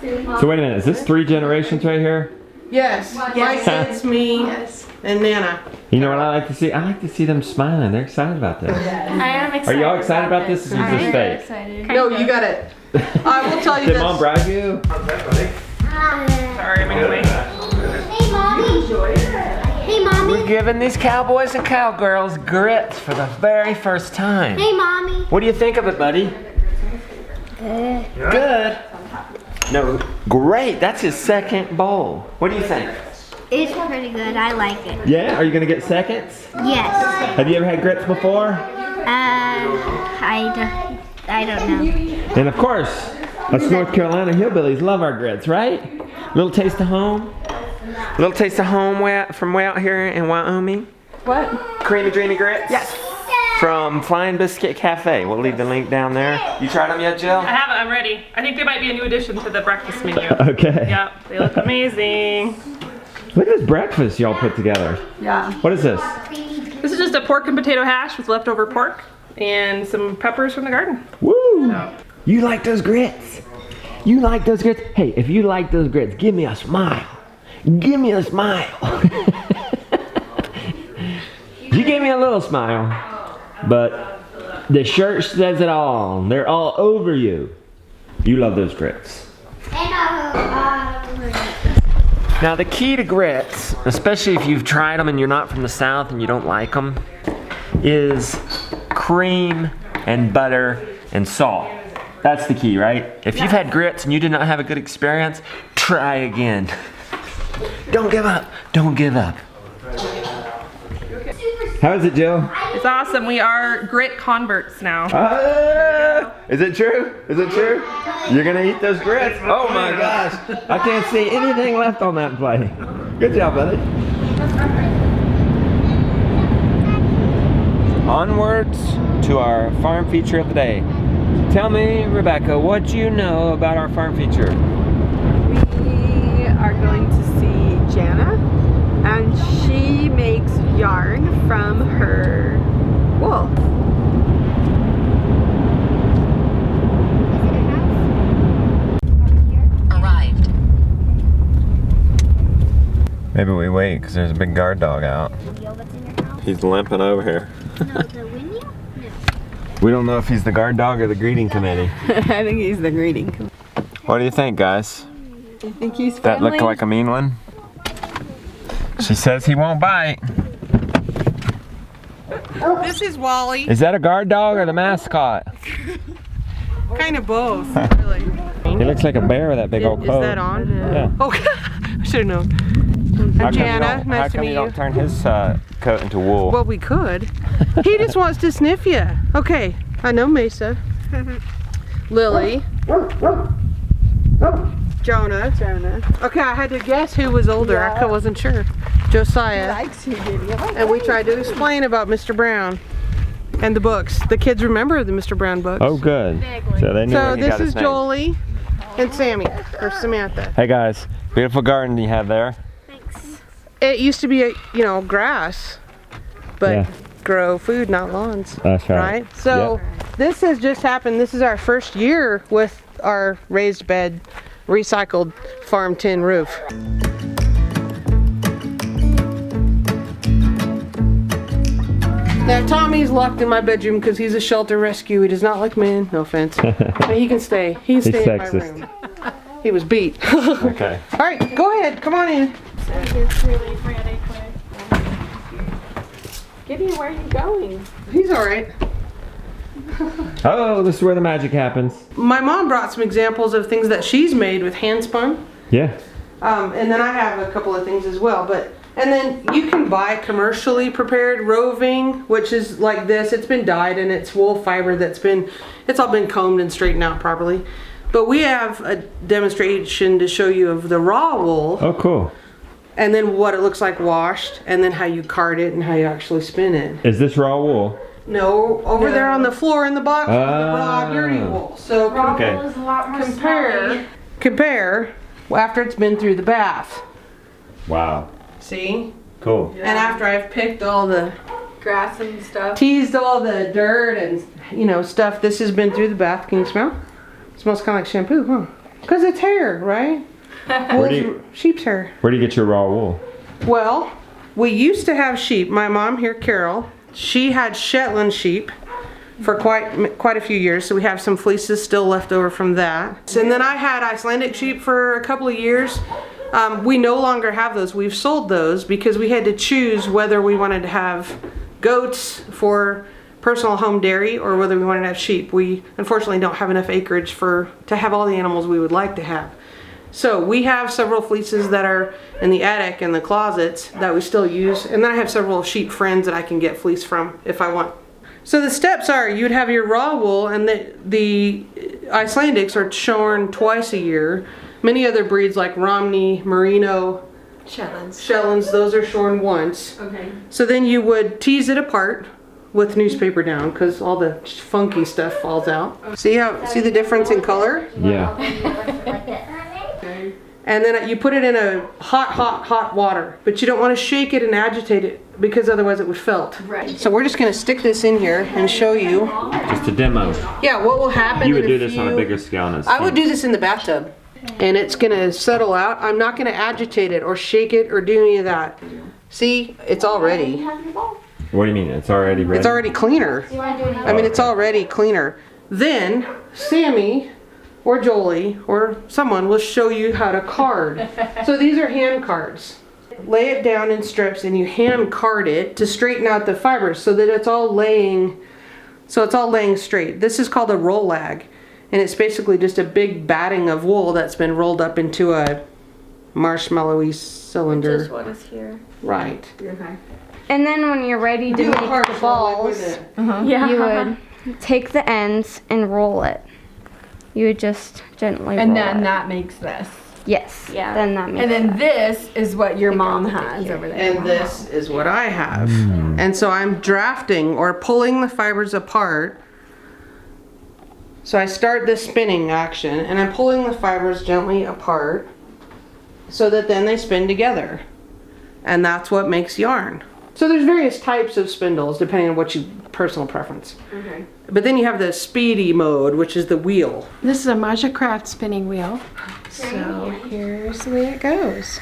So wait a minute, is this 3 generations right here? Yes. My kids, me, and Nana. You know what I like to see? I like to see them smiling. They're excited about this. I am excited. Are y'all excited about this? Or is this I'm fake? excited. No, you got it. I will tell you Did this. Mom bribe you? Sorry, I'm gonna wait. Hey, Mommy. Hey, Mommy. We're giving these cowboys and cowgirls grits for the very first time. Hey, Mommy. What do you think of it, buddy? Good. Good. No, great. That's his second bowl. What do you think? It's pretty good. I like it. Yeah? Are you going to get seconds? Yes. Have you ever had grits before? I don't know. And of course, us North Carolina hillbillies love our grits, right? Little taste of home. Little taste of home from way out here in Wyoming. What? Creamy Dreamy Grits? Yes. From Flying Biscuit Cafe. We'll leave the link down there. You tried them yet, Jill? I haven't, I'm ready. I think they might be a new addition to the breakfast menu. Okay. Yeah, they look amazing. Look at this breakfast y'all put together. Yeah. What is this? This is just a pork and potato hash with leftover pork and some peppers from the garden. Woo! So. You like those grits? You like those grits? Hey, if you like those grits, give me a smile. Give me a smile. You gave me a little smile, but the shirt says it all. They're all over you. You love those grits. Now the key to grits, especially if you've tried them and you're not from the South and you don't like them, is cream and butter and salt. That's the key, right? If you've had grits and you did not have a good experience, try again. Don't give up. Don't give up. How is it, Jill? It's awesome. We are grit converts now. Is it true? Is it true? You're gonna eat those grits? Oh my gosh. I can't see anything left on that plate. Good job, buddy. Onwards to our farm feature of the day. Tell me, Rebecca, what do you know about our farm feature? We are going to see Jana, and she makes yarn from her wool. Arrived. Maybe we wait because there's a big guard dog out. He's limping over here. We don't know if he's the guard dog or the greeting committee. I think he's the greeting. What do you think, guys? I think he's That friendly. looked like a mean one. She says he won't bite. This is Wally. Is that a guard dog or the mascot? Kind of both, really. He looks like a bear with that big old Is coat. that on? Yeah. Oh, I should have known. I'm Jana. Nice to meet you you. don't turn his coat into wool? Well, we could. He just wants to sniff you. Okay, I know Mesa. Lily. Jonah. Okay, I had to guess who was older. I wasn't sure. Josiah. Likes you, did you? And we tried to explain about Mr. Brown and the books. The kids remember the Mr. Brown books. Oh, good. So they knew So when you this got his is name. Jolie and Sammy, or Samantha. Hey guys, beautiful garden you have there. It used to be, grass, but Yeah. grow food, not lawns. That's right. So this has just happened. This is our first year with our raised bed, recycled farm tin roof. Now Tommy's locked in my bedroom because he's a shelter rescue. He does not like men, no offense. But he can stay. He can stay in my sexist. room. He was beat. Okay. All right, go ahead. Come on in. Gideon, where are you going? He's all right. Oh, this is where the magic happens. My mom brought some examples of things that she's made with hand spun. Yeah. And then I have a couple of things as well. And then you can buy commercially prepared roving, which is like this. It's been dyed and it's wool fiber it's all been combed and straightened out properly. But we have a demonstration to show you of the raw wool. Oh, cool. And then what it looks like washed, and then how you card it and how you actually spin it. Is this raw wool? No, over there on the floor in the box is the raw dirty wool. So Okay. compare after it's been through the bath. Wow. See? Cool. And after I've picked all the, Grass and stuff. teased all the dirt and stuff, this has been through the bath. Can you smell? It smells kind of like shampoo, huh? Because it's hair, right? Sheep's hair. Where do you get your raw wool? Well, we used to have sheep. My mom here, Carol, she had Shetland sheep for quite a few years, so we have some fleeces still left over from that. And then I had Icelandic sheep for a couple of years. We no longer have those. We've sold those because we had to choose whether we wanted to have goats for personal home dairy or whether we wanted to have sheep. We unfortunately don't have enough acreage to have all the animals we would like to have. So we have several fleeces that are in the attic and the closets that we still use, and then I have several sheep friends that I can get fleece from if I want. So the steps are, you'd have your raw wool, and the Icelandics are shorn twice a year. Many other breeds like Romney, Merino, Shetlands, those are shorn once. Okay. So then you would tease it apart with newspaper down because all the funky stuff falls out. See the difference in color? Yeah. And then you put it in a hot water, but you don't want to shake it and agitate it because otherwise it would felt. Right. So we're just going to stick this in here and show you. Just a demo. Yeah, what will happen. You would do this on a bigger scale than this. I would do this in the bathtub. And it's going to settle out. I'm not going to agitate it or shake it or do any of that. See, it's all ready. What do you mean? It's already ready? It's already cleaner. I mean, it's already cleaner. Then Sammy or Jolie or someone will show you how to card. So these are hand cards. Lay it down in strips and you hand card it to straighten out the fibers so that it's all laying straight. This is called a roll lag, and it's basically just a big batting of wool that's been rolled up into a marshmallowy cylinder. Just what is here. Right. Okay. And then when you're ready to Do make a hard the balls. balls, you would take the ends and roll it. You would just gently And roll then it. that makes this. Yes. Yeah. Then that makes And then that. this is what your mom has over there. And this is what I have. And so I'm drafting or pulling the fibers apart. So I start this spinning action and I'm pulling the fibers gently apart so that then they spin together. And that's what makes yarn. So there's various types of spindles depending on what personal preference. Okay. But then you have the speedy mode, which is the wheel. This is a Maja Craft spinning wheel. So here's the way it goes.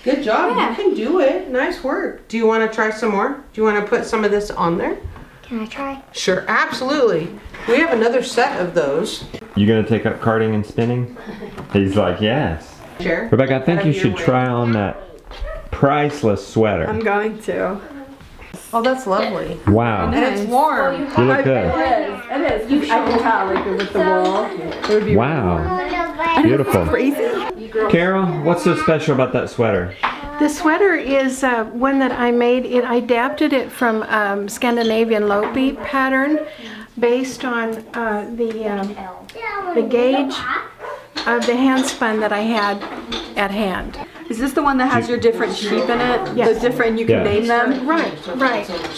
Good job, you can do it. Nice work. Do you want to try some more? Do you want to put some of this on there? Can I try? Sure, absolutely. We have another set of those. You gonna take up carding and spinning? He's like, yes. Share. Rebecca, I think you should try on that priceless sweater. I'm going to. Oh, that's lovely. Wow. And it's warm. You look good. It is. I can tell, like with the wool. It would be Wow. Beautiful. crazy. Carol, what's so special about that sweater? The sweater is one that I made. I adapted it from Scandinavian Lopi pattern based on the gauge of the hand spun that I had at hand. Is this the one that has your different sheep in it? Yes. The different, you can Yeah. name them? Right.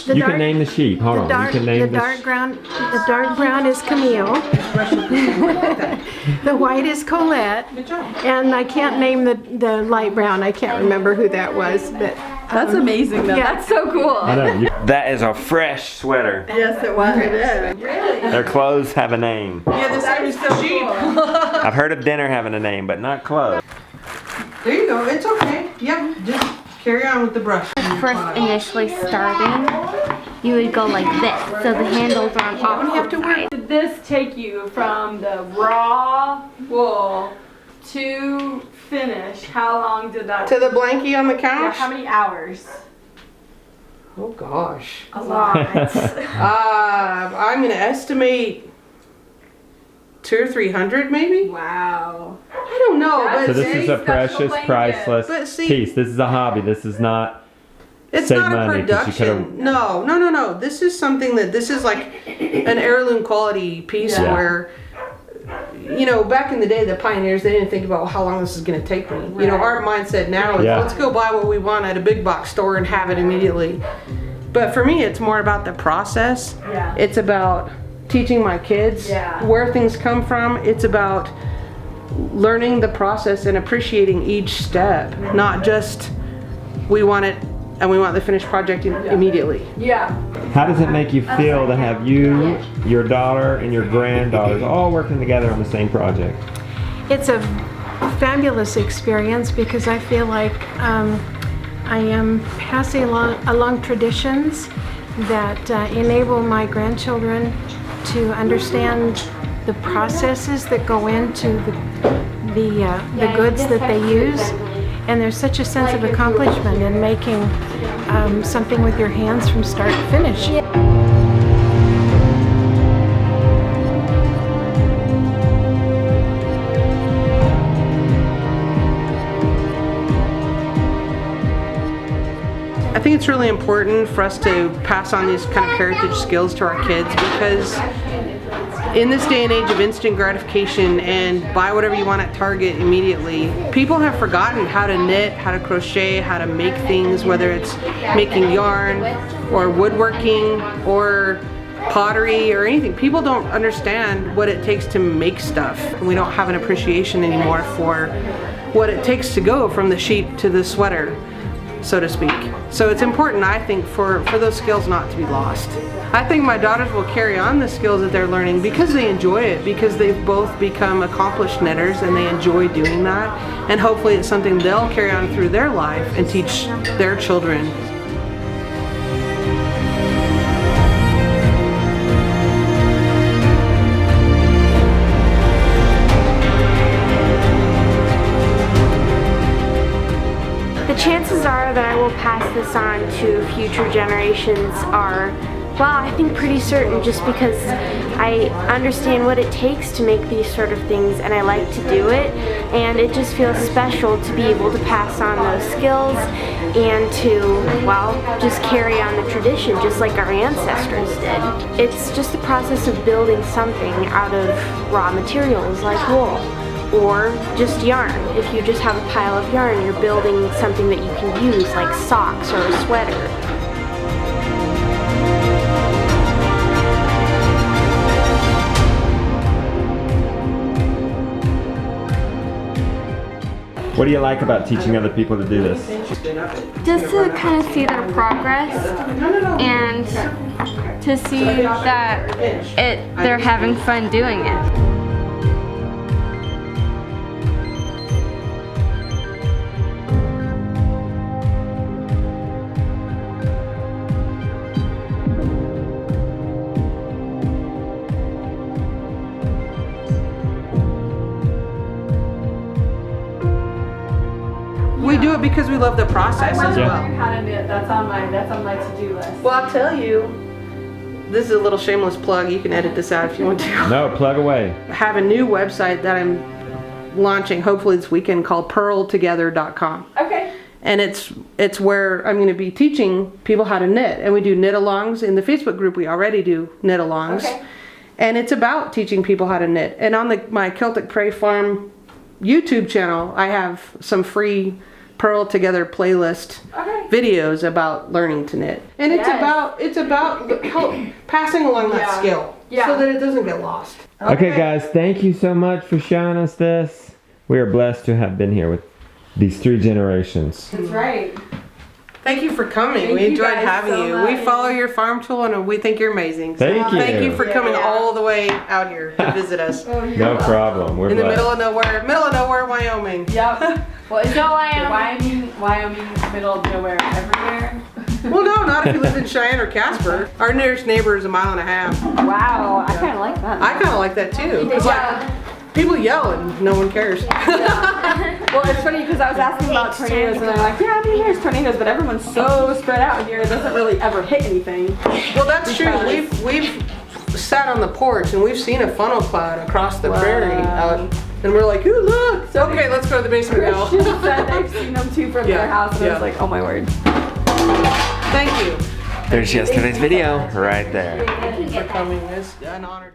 The You can name the sheep. Hold on. You can name the dark brown is Camille. The white is Colette. And I can't name the light brown. I can't remember who that was, but That's amazing though. Yeah. That's so cool. I know. That is a fresh sweater. Yes, it was. It is. Their clothes have a name. Yeah, the same as the sheep. I've heard of dinner having a name, but not clothes. There you go. It's okay. Yep. Just carry on with the brush. First, initially starting, you would go like this, so the handles are on opposite sides. Did this take you from the raw wool to finish? How long did that To the blankie on the Yeah, couch? how many hours? Oh gosh. A lot. I'm gonna estimate 200 or 300 maybe. Wow. I don't know, That's So but this is a Special precious, blanket. priceless But see- piece. This is a hobby. This is not. it's save not a money 'cause you could've- production. No. This is something this is like an heirloom quality piece Yeah. where, you know, back in the day, the pioneers, they didn't think about how long this is going to take me. You know, our mindset now is Yeah. let's go buy what we want at a big box store and have it immediately. But for me, it's more about the process. Yeah. It's about teaching my kids Yeah. where things come from. It's about learning the process and appreciating each step, not just we want it and we want the finished project immediately. Yeah. How does it make you feel to have you, your daughter, and your granddaughters all working together on the same project? It's a fabulous experience because I feel like I am passing along traditions that enable my grandchildren to understand the processes that go into the goods that they use. And there's such a sense of accomplishment in making something with your hands from start to finish. I think it's really important for us to pass on these kind of heritage skills to our kids, because in this day and age of instant gratification and buy whatever you want at Target immediately, people have forgotten how to knit, how to crochet, how to make things, whether it's making yarn or woodworking or pottery or anything. People don't understand what it takes to make stuff. And we don't have an appreciation anymore for what it takes to go from the sheep to the sweater, so to speak. So it's important, I think, for those skills not to be lost. I think my daughters will carry on the skills that they're learning because they enjoy it, because they've both become accomplished knitters and they enjoy doing that. And hopefully it's something they'll carry on through their life and teach their children. The chances are that I will pass this on to future generations are, well, I think pretty certain, just because I understand what it takes to make these sort of things and I like to do it, and it just feels special to be able to pass on those skills and to, well, just carry on the tradition just like our ancestors did. It's just a process of building something out of raw materials like wool or just yarn. If you just have a pile of yarn, you're building something that you can use like socks or a sweater. What do you like about teaching other people to do this? Just to kind of see their progress and to see that they're having fun doing it. We do it because we love the process as well. How to knit. That's on my to-do list. Well, I'll tell you, this is a little shameless plug. You can edit this out if you want to. No, plug away. I have a new website that I'm launching hopefully this weekend called pearltogether.com. Okay. And it's where I'm going to be teaching people how to knit. And we do knit-alongs. In the Facebook group, we already do knit-alongs. Okay. And it's about teaching people how to knit. And on my Celtic Prairie Farm YouTube channel, I have some free Pearl Together playlist videos about learning to knit. And it's about passing along that skill so that it doesn't get lost. Okay guys, thank you so much for showing us this. We are blessed to have been here with these 3 generations. That's right. Thank you for coming. Thank we you enjoyed guys having so you. much. We follow your farm tool and we think you're amazing. So Thank you. Thank you for coming Yeah. all the way out here to visit us. No problem. We're In the blessed. middle of nowhere, Wyoming. Yep. Well, is Wyoming, middle of nowhere, everywhere? Well, no, not if you live in Cheyenne or Casper. Our nearest neighbor is 1.5 miles. Wow, I kind of like that. I kind of like that too. It's like people yell and no one cares. Well, it's funny because I was asking about tornadoes and they're like, yeah, I mean, there's tornadoes, but everyone's so spread out here, it doesn't really ever hit anything. Well, that's true. We've sat on the porch and we've seen a funnel cloud across the prairie out, and we're like, ooh, look. Okay, let's go to the basement now. Christian said they've seen them too from their house, and I was like, oh my word. Thank you. There's yesterday's video right there. Thank you for coming. It's an honor.